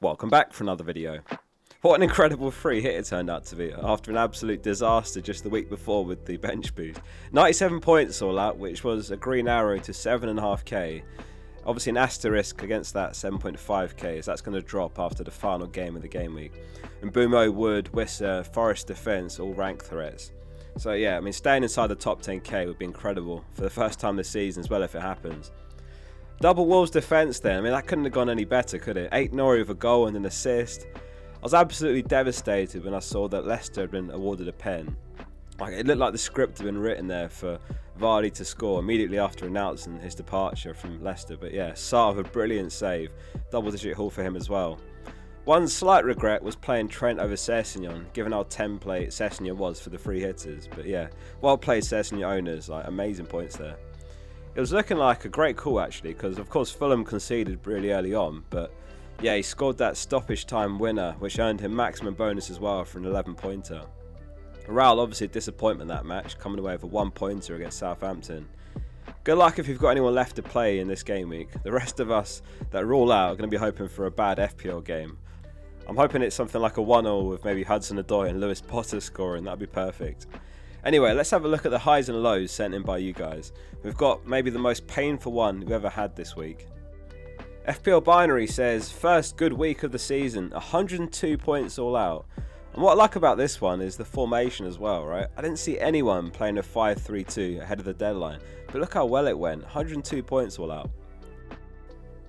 Welcome back for another video. What an incredible free hit it turned out to be after an absolute disaster just the week before with the bench boost. 97 points all out, which was a green arrow to 7.5k. Obviously an asterisk against that 7.5k, as that's going to drop after the final game of the game week. And Bumo, Wood, Wisser, Forest Defence, all rank threats. So yeah, I mean, staying inside the top 10k would be incredible for the first time this season as well if it happens. Double Wolves defence then, I mean, that couldn't have gone any better, could it? 8 Nori with a goal and an assist. I was absolutely devastated when I saw that Leicester had been awarded a pen. Like, it looked like the script had been written there for Vardy to score immediately after announcing his departure from Leicester. But yeah, Sarr with a brilliant save, double-digit haul for him as well. One slight regret was playing Trent over Sessegnon, given how template Sessegnon was for the free hitters. But yeah, well played Sessegnon owners, like amazing points there. It was looking like a great call actually, because of course Fulham conceded really early on, but yeah, he scored that stoppage time winner, which earned him maximum bonus as well for an 11-pointer. Raul obviously a disappointment that match, coming away with a 1-pointer against Southampton. Good luck if you've got anyone left to play in this game week. The rest of us that are all out are going to be hoping for a bad FPL game. I'm hoping it's something like a 1-0 with maybe Hudson-Odoi and Lewis Potter scoring. That'd be perfect. Anyway, let's have a look at the highs and lows sent in by you guys. We've got maybe the most painful one we've ever had this week. FPL Binary says, first good week of the season, 102 points all out. And what I like about this one is the formation as well, right? I didn't see anyone playing a 5-3-2 ahead of the deadline, but look how well it went, 102 points all out.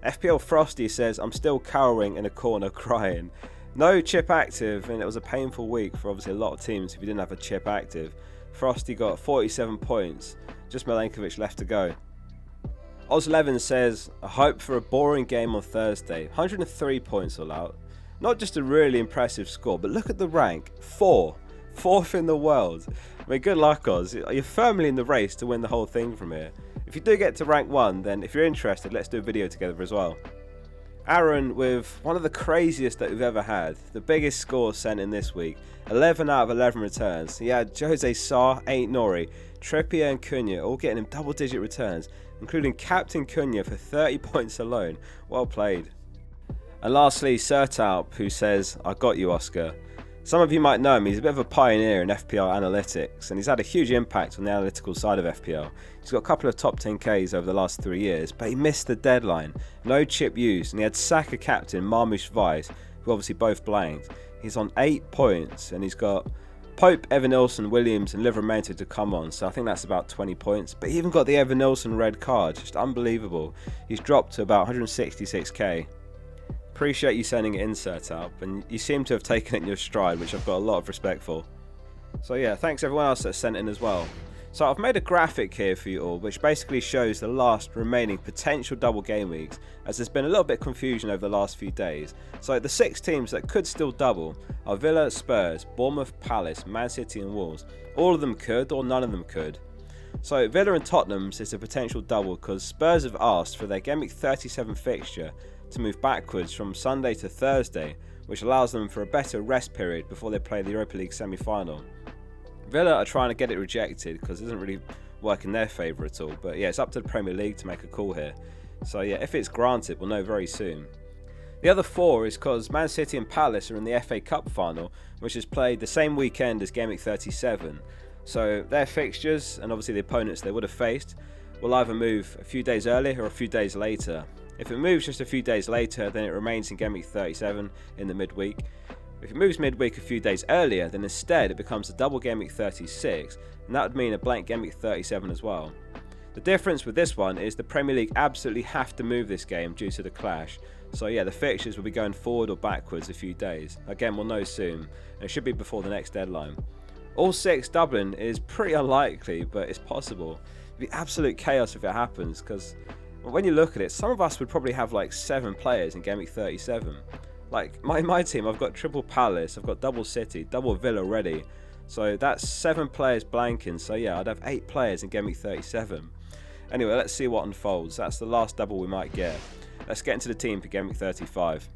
FPL Frosty says, I'm still cowering in a corner crying. No chip active, and it was a painful week for obviously a lot of teams if you didn't have a chip active. Frosty got 47 points, just Milenkovic left to go. Oz11 says, I hope for a boring game on Thursday, 103 points all out. Not just a really impressive score, but look at the rank, 4th in the world. I mean, good luck Oz, you're firmly in the race to win the whole thing from here. If you do get to rank 1, then if you're interested, let's do a video together as well. Aaron with one of the craziest that we've ever had, the biggest score sent in this week, 11 out of 11 returns. He had Jose Sarr, 8 Nori, Trippier and Cunha all getting him double-digit returns, including Captain Cunha for 30 points alone. Well played. And lastly, Sertalp, who says, I got you, Oscar. Some of you might know him, he's a bit of a pioneer in FPL analytics, and he's had a huge impact on the analytical side of FPL. He's got a couple of top 10Ks over the last 3 years, but he missed the deadline. No chip used, and he had Saka captain, Marmoush Vice, who obviously both blanked. He's on 8 points, and he's got Pope, Evan-Nilsson, Williams, and Livramento to come on, so I think that's about 20 points. But he even got the Evan-Nilsson red card, just unbelievable. He's dropped to about 166k. Appreciate you sending it in, Sertalp, and you seem to have taken it in your stride, which I've got a lot of respect for. So yeah, thanks everyone else that sent in as well. So I've made a graphic here for you all, which basically shows the last remaining potential double game weeks, as there's been a little bit of confusion over the last few days. So the 6 teams that could still double are Villa, Spurs, Bournemouth, Palace, Man City and Wolves. All of them could, or none of them could. So Villa and Tottenham's is a potential double because Spurs have asked for their Gameweek 37 fixture to move backwards from Sunday to Thursday, which allows them for a better rest period before they play the Europa League semi-final. Villa are trying to get it rejected because it doesn't really work in their favour at all, but yeah, it's up to the Premier League to make a call here. So yeah, if it's granted, we'll know very soon. The other 4 is because Man City and Palace are in the FA Cup final, which is played the same weekend as Gameweek 37. So their fixtures, and obviously the opponents they would have faced, will either move a few days earlier or a few days later. If it moves just a few days later, then it remains in Gameweek 37 in the midweek. If it moves midweek a few days earlier, then instead it becomes a double Gameweek 36, and that would mean a blank Gameweek 37 as well. The difference with this one is the Premier League absolutely have to move this game due to the clash. So yeah, the fixtures will be going forward or backwards a few days. Again, we'll know soon, and it should be before the next deadline. All 6 doubling is pretty unlikely, but it's possible. It'd be absolute chaos if it happens, because when you look at it, some of us would probably have like 7 players in Gameweek 37. Like my team, I've got triple Palace, I've got double City, double Villa ready. So that's 7 players blanking. So yeah, I'd have 8 players in Gameweek 37. Anyway, let's see what unfolds. That's the last double we might get. Let's get into the team for Gameweek 35.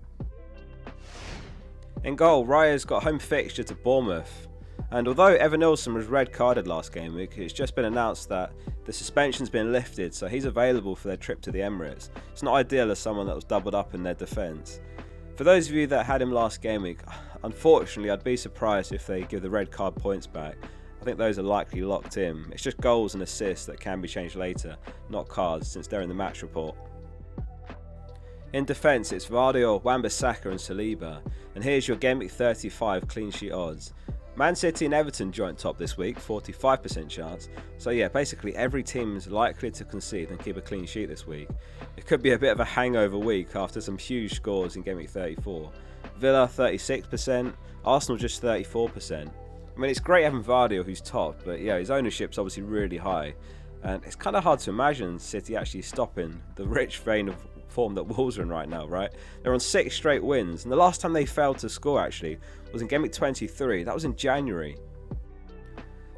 In goal, Raya's got home fixture to Bournemouth. And although Evan-Nilsson was red carded last game week, it's just been announced that the suspension's been lifted, so he's available for their trip to the Emirates. It's not ideal as someone that was doubled up in their defence. For those of you that had him last game week, unfortunately I'd be surprised if they give the red card points back. I think those are likely locked in. It's just goals and assists that can be changed later, not cards, since they're in the match report. In defence, it's Vardy, Wan-Bissaka and Saliba, and here's your Gameweek 35 clean sheet odds. Man City and Everton joint top this week, 45% chance. So yeah, basically every team is likely to concede and keep a clean sheet this week. It could be a bit of a hangover week after some huge scores in Gameweek 34. Villa 36%, Arsenal just 34%. I mean, it's great having Vardy who's top, but yeah, his ownership's obviously really high. And it's kind of hard to imagine City actually stopping the rich vein of form that Wolves are in right now, right? They're on 6 straight wins, and the last time they failed to score actually was in Game Week 23. That was in January.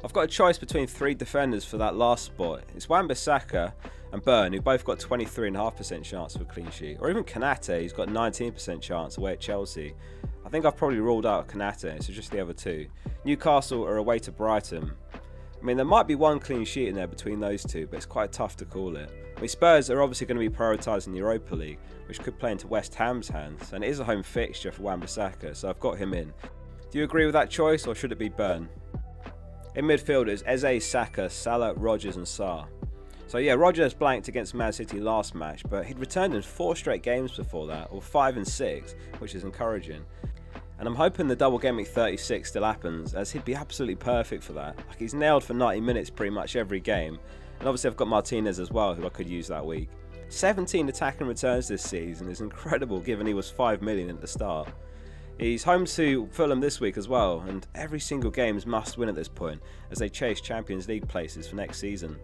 I've got a choice between 3 defenders for that last spot. It's Wan-Bissaka and Burn, who both got 23.5% chance of a clean sheet, or even Konate, who's got 19% chance away at Chelsea. I think I've probably ruled out Konate, so just the other 2. Newcastle are away to Brighton. I mean, there might be one clean sheet in there between those 2, but it's quite tough to call it. I mean, Spurs are obviously going to be prioritising the Europa League, which could play into West Ham's hands, and it is a home fixture for Wan-Bissaka, so I've got him in. Do you agree with that choice, or should it be Burn? In midfielders, Eze, Saka, Salah, Rodgers and Sarr. So yeah, Rodgers blanked against Man City last match, but he'd returned in 4 straight games before that, or 5 and 6, which is encouraging. And I'm hoping the double Game Week 36 still happens, as he'd be absolutely perfect for that. Like, he's nailed for 90 minutes pretty much every game. And obviously I've got Martinez as well, who I could use that week. 17 attacking returns this season is incredible given he was 5 million at the start. He's home to Fulham this week as well, and every single game is must win at this point as they chase Champions League places for next season.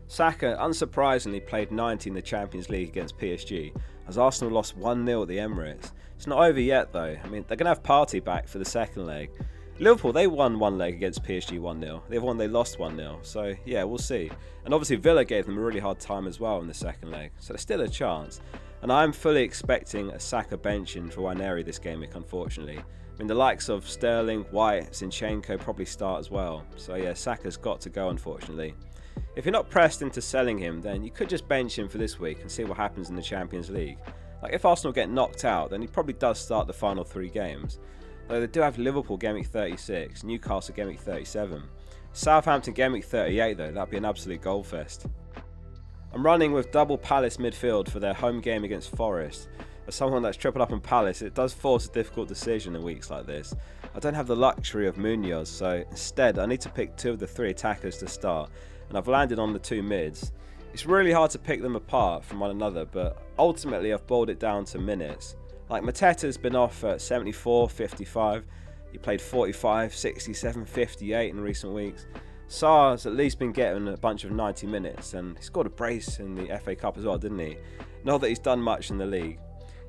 Saka unsurprisingly played 90 in the Champions League against PSG, as Arsenal lost 1-0 at the Emirates. It's not over yet though. I mean, they're going to have Partey back for the second leg. Liverpool, they won one leg against PSG 1-0. The other one they lost 1-0. So yeah, we'll see. And obviously Villa gave them a really hard time as well in the second leg. So there's still a chance. And I'm fully expecting a Saka benching for Waneri this game week, unfortunately. I mean, the likes of Sterling, White, Zinchenko probably start as well. So yeah, Saka's got to go, unfortunately. If you're not pressed into selling him, then you could just bench him for this week and see what happens in the Champions League. Like, if Arsenal get knocked out, then he probably does start the final 3 games. Though they do have Liverpool Game Week 36, Newcastle Game Week 37. Southampton Game Week 38 though, that'd be an absolute goal fest. I'm running with double Palace midfield for their home game against Forest. As someone that's tripled up on Palace, it does force a difficult decision in weeks like this. I don't have the luxury of Munoz, so instead I need to pick 2 of the 3 attackers to start, and I've landed on the 2 mids. It's really hard to pick them apart from one another, but ultimately I've boiled it down to minutes. Like, Mateta's been off at 74, 55, he played 45, 67, 58 in recent weeks. Sarr's at least been getting a bunch of 90 minutes, and he scored a brace in the FA Cup as well, didn't he? Not that he's done much in the league.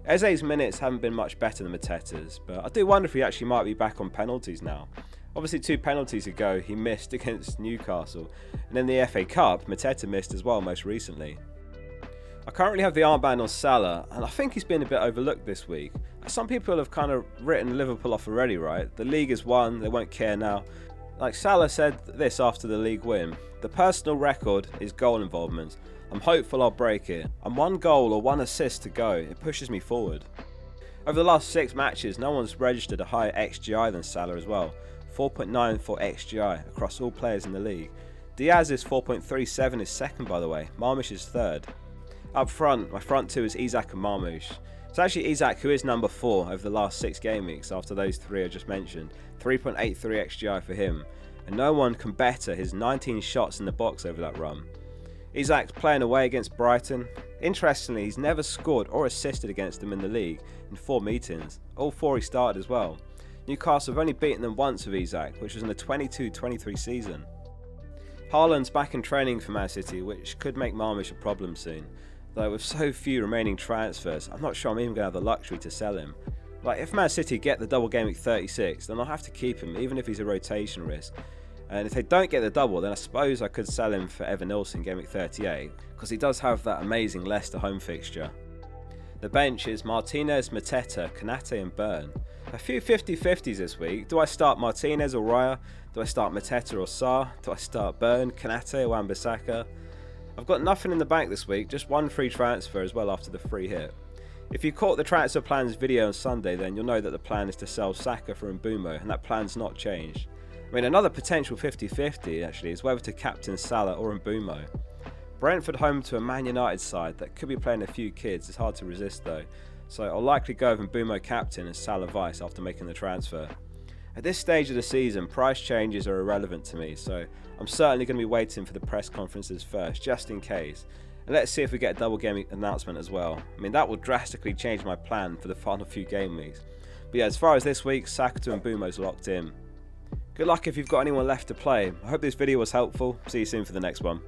Eze's minutes haven't been much better than Mateta's, but I do wonder if he actually might be back on penalties now. Obviously 2 penalties ago he missed against Newcastle, and in the FA Cup Mateta missed as well most recently. I currently have the armband on Salah, and I think he's been a bit overlooked this week. Some people have kind of written Liverpool off already, right? The league is won, they won't care now. Like, Salah said this after the league win: "The personal record is goal involvement. I'm hopeful I'll break it. I'm 1 goal or 1 assist to go. It pushes me forward." Over the last 6 matches, no one's registered a higher XGI than Salah as well. 4.94 XGI across all players in the league. Diaz's 4.37 is second, by the way. Marmoush is third. Up front, my front 2 is Isak and Marmoush. It's actually Isak who is number 4 over the last 6 game weeks after those 3 I just mentioned. 3.83 XGI for him, and no one can better his 19 shots in the box over that run. Isak's playing away against Brighton. Interestingly, he's never scored or assisted against them in the league in 4 meetings. All 4 he started as well. Newcastle have only beaten them once with Isak, which was in the 22-23 season. Haaland's back in training for Man City, which could make Marmoush a problem soon. Though with so few remaining transfers, I'm not sure I'm even going to have the luxury to sell him. Like, if Man City get the double Game Week 36, then I'll have to keep him, even if he's a rotation risk. And if they don't get the double, then I suppose I could sell him for Evan Nilsson Game Week 38, because he does have that amazing Leicester home fixture. The bench is Martinez, Mateta, Konate and Burn. A few 50-50s this week. Do I start Martinez or Raya? Do I start Mateta or Sarr? Do I start Burn, Konate or Wan-Bissaka? I've got nothing in the bank this week, just 1 free transfer as well after the free hit. If you caught the transfer plans video on Sunday, then you'll know that the plan is to sell Saka for Mbeumo, and that plan's not changed. I mean, another potential 50-50 actually is whether to captain Salah or Mbeumo. Brentford home to a Man United side that could be playing a few kids. It's hard to resist though, so I'll likely go with Mbeumo captain and Salah vice after making the transfer. At this stage of the season, price changes are irrelevant to me, so I'm certainly going to be waiting for the press conferences first, just in case. And let's see if we get a double game announcement as well. I mean, that will drastically change my plan for the final few game weeks. But yeah, as far as this week, Saka to Mbeumo's locked in. Good luck if you've got anyone left to play. I hope this video was helpful. See you soon for the next one.